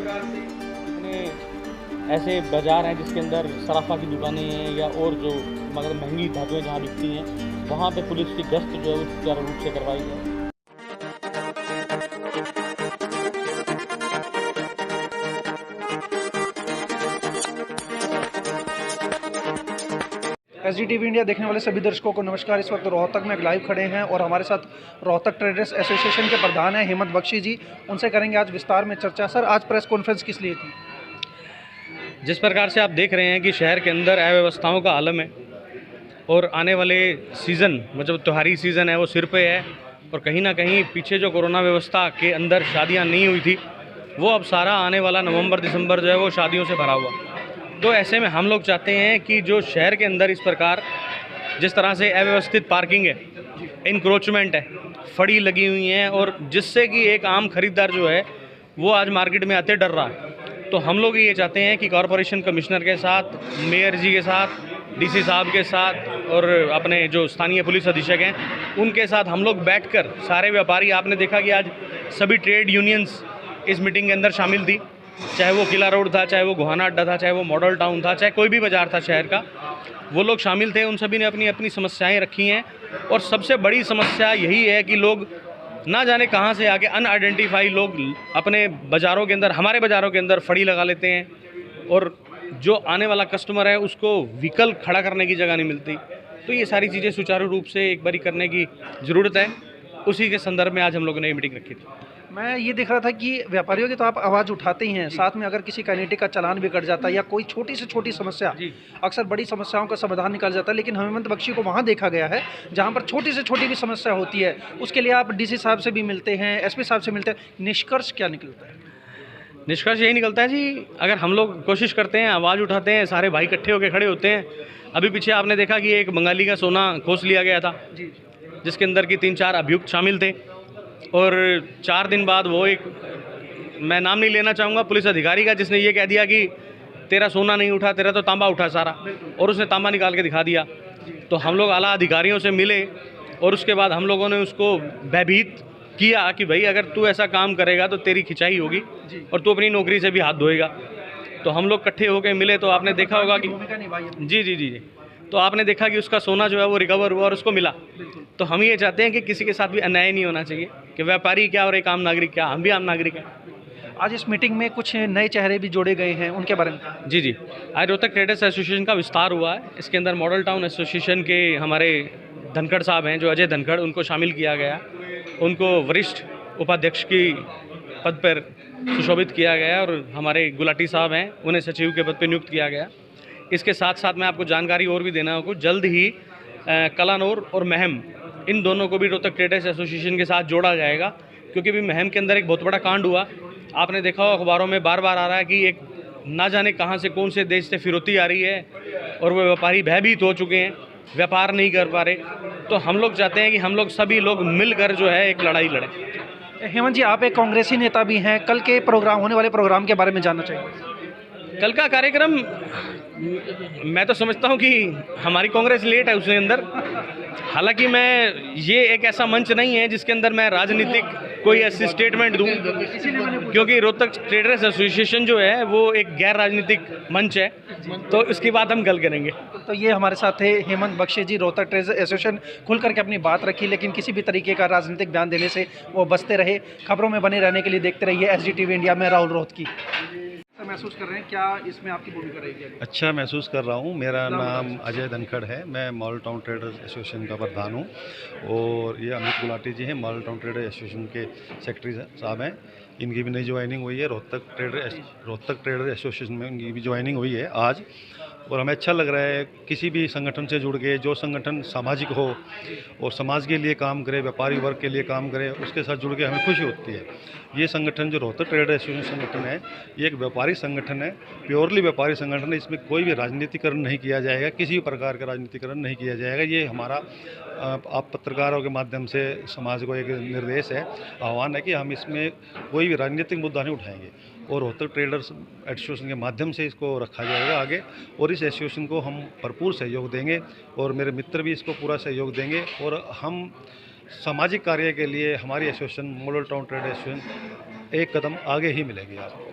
प्रकार से इतने ऐसे बाज़ार हैं जिसके अंदर सराफा की दुकानें हैं या और जो मगर महंगी धातुएँ जहाँ बिकती हैं, वहाँ पे पुलिस की गश्त जो है वो सुचारू रूप से करवाई जाए। SGTV इंडिया देखने वाले सभी दर्शकों को नमस्कार। इस वक्त रोहतक में एक लाइव खड़े हैं और हमारे साथ रोहतक ट्रेडर्स एसोसिएशन के प्रधान हैं हेमंत बख्शी जी। उनसे करेंगे आज विस्तार में चर्चा। सर, आज प्रेस कॉन्फ्रेंस किस लिए थी? जिस प्रकार से आप देख रहे हैं कि शहर के अंदर अव्यवस्थाओं का आलम है और आने वाले सीज़न मतलब त्योहारी सीज़न है वो सिर पे है, और कहीं ना कहीं पीछे जो कोरोना व्यवस्था के अंदर शादियां नहीं हुई थी वो अब सारा आने वाला नवंबर दिसंबर जो है वो शादियों से भरा हुआ। तो ऐसे में हम लोग चाहते हैं कि जो शहर के अंदर इस प्रकार जिस तरह से अव्यवस्थित पार्किंग है, इंक्रोचमेंट है, फड़ी लगी हुई हैं, और जिससे कि एक आम खरीदार जो है वो आज मार्केट में आते डर रहा है। तो हम लोग ये चाहते हैं कि कॉरपोरेशन कमिश्नर के साथ, मेयर जी के साथ, डीसी साहब के साथ और अपने जो स्थानीय पुलिस अधीक्षक हैं उनके साथ हम लोग बैठकर सारे व्यापारी, आपने देखा कि आज सभी ट्रेड यूनियंस इस मीटिंग के अंदर शामिल थी, चाहे वो किला रोड था, चाहे वो गोहाना अड्डा था, चाहे वो मॉडल टाउन था, चाहे कोई भी बाज़ार था शहर का, वो लोग शामिल थे। उन सभी ने अपनी अपनी समस्याएं रखी हैं, और सबसे बड़ी समस्या यही है कि लोग ना जाने कहाँ से आके अनआइडेंटिफाई लोग अपने बाज़ारों के अंदर, हमारे बाज़ारों के अंदर फड़ी लगा लेते हैं, और जो आने वाला कस्टमर है उसको व्हीकल खड़ा करने की जगह नहीं मिलती। तो ये सारी चीज़ें सुचारू रूप से एक बारी करने की ज़रूरत है। उसी के संदर्भ में आज हम लोगों ने ये मीटिंग रखी थी। मैं ये देख रहा था कि व्यापारियों की तो आप आवाज़ उठाते ही हैं, साथ में अगर किसी कैनिटी का चालान भी कट जाता है या कोई छोटी से छोटी समस्या, अक्सर बड़ी समस्याओं का समाधान निकल जाता है, लेकिन हेमंत बख्शी को वहाँ देखा गया है जहाँ पर छोटी से छोटी भी समस्या होती है उसके लिए आप डीसी साहब से भी मिलते हैं, एसपी साहब से मिलते हैं। निष्कर्ष क्या निकलता है? निष्कर्ष यही निकलता है जी, अगर हम लोग कोशिश करते हैं, आवाज़ उठाते हैं, सारे भाई इकट्ठे होकर खड़े होते हैं। अभी पीछे आपने देखा कि एक बंगाली का सोना खोस लिया गया था, जिसके अंदर की 3-4 अभियुक्त शामिल थे, और 4 दिन बाद वो एक, मैं नाम नहीं लेना चाहूँगा, पुलिस अधिकारी का, जिसने ये कह दिया कि तेरा सोना नहीं उठा, तेरा तो तांबा उठा सारा, और उसने तांबा निकाल के दिखा दिया। तो हम लोग आला अधिकारियों से मिले और उसके बाद हम लोगों ने उसको भयभीत किया कि भाई अगर तू ऐसा काम करेगा तो तेरी खिंचाई होगी और तू अपनी नौकरी से भी हाथ धोएगा। तो हम लोग इकट्ठे होकर मिले, तो आपने देखा होगा कि जी जी जी जी तो आपने देखा कि उसका सोना जो है वो रिकवर हुआ और उसको मिला। तो हम ये चाहते हैं कि किसी के साथ भी अन्याय नहीं होना चाहिए, कि व्यापारी क्या और एक आम नागरिक क्या, हम भी आम नागरिक हैं। आज इस मीटिंग में कुछ नए चेहरे भी जोड़े गए हैं, उनके बारे में? जी जी, आज रोहतक ट्रेडर्स एसोसिएशन का विस्तार हुआ है। इसके अंदर मॉडल टाउन एसोसिएशन के हमारे धनखड़ साहब हैं, जो अजय धनखड़, उनको शामिल किया गया। उनको वरिष्ठ उपाध्यक्ष की पद पर सुशोभित किया गया, और हमारे गुलाटी साहब हैं, उन्हें सचिव के पद पर नियुक्त किया गया। इसके साथ साथ मैं आपको जानकारी और भी देना होगा, जल्द ही कलानौर और महम, इन दोनों को भी रोहतक ट्रेडर्स एसोसिएशन के साथ जोड़ा जाएगा, क्योंकि अभी महम के अंदर एक बहुत बड़ा कांड हुआ। आपने देखा हो अखबारों में बार बार आ रहा है कि एक ना जाने कहां से, कौन से देश से फिरौती आ रही है, और वो व्यापारी भयभीत हो चुके हैं, व्यापार नहीं कर पा रहे। तो हम लोग चाहते हैं कि हम लोग सभी लोग मिलकर जो है एक लड़ाई लड़ें। हेमंत जी, आप एक कांग्रेसी नेता भी हैं, कल के प्रोग्राम, होने वाले प्रोग्राम के बारे में जानना चाहिए। कल का कार्यक्रम, मैं तो समझता हूं कि हमारी कांग्रेस लेट है उसके अंदर। हालांकि मैं, ये एक ऐसा मंच नहीं है जिसके अंदर मैं राजनीतिक कोई ऐसी स्टेटमेंट दूं, क्योंकि रोहतक ट्रेडर्स एसोसिएशन जो है वो एक गैर राजनीतिक मंच है, तो इसकी बात हम कल करेंगे। तो ये हमारे साथ थे हेमंत बख्शी जी, रोहतक ट्रेडर्स एसोसिएशन, खुल करके अपनी बात रखी, लेकिन किसी भी तरीके का राजनीतिक बयान देने से वो बचते रहे। खबरों में बने रहने के लिए देखते रहिए SGTV इंडिया में। राहुल रोहतकी महसूस कर रहे हैं, क्या इसमें आपकी भूमिका रहेगी? अच्छा महसूस कर रहा हूँ। मेरा नाम अजय धनखड़ है, मैं मॉडल टाउन ट्रेडर्स एसोसिएशन का प्रधान हूँ, और ये अमित गुलाटी जी हैं, मॉडल टाउन ट्रेडर्स एसोसिएशन के सेक्रेटरी साहब हैं। इनकी भी नई ज्वाइनिंग हुई है रोहतक ट्रेडर एसोसिएशन में, इनकी भी ज्वाइनिंग हुई है आज, और हमें अच्छा लग रहा है किसी भी संगठन से जुड़ के, जो संगठन सामाजिक हो और समाज के लिए काम करे, व्यापारी वर्ग के लिए काम करे, उसके साथ जुड़ के हमें खुशी होती है। ये संगठन जो रोहतक ट्रेडर एसोसिएशन संगठन है, ये एक व्यापारी संगठन है, प्योरली व्यापारी संगठन है। इसमें कोई भी राजनीतिकरण नहीं किया जाएगा, किसी भी प्रकार का राजनीतिकरण नहीं किया जाएगा। ये हमारा आप पत्रकारों के माध्यम से समाज को एक निर्देश है, आह्वान है कि हम इसमें कोई भी राजनीतिक मुद्दा नहीं उठाएंगे, और रोहतक ट्रेडर्स एसोसिएशन के माध्यम से इसको रखा जाएगा आगे, और इस एसोसिएशन को हम भरपूर सहयोग देंगे, और मेरे मित्र भी इसको पूरा सहयोग देंगे, और हम सामाजिक कार्य के लिए हमारी association model town trade association एक कदम आगे ही मिलेगी आपको।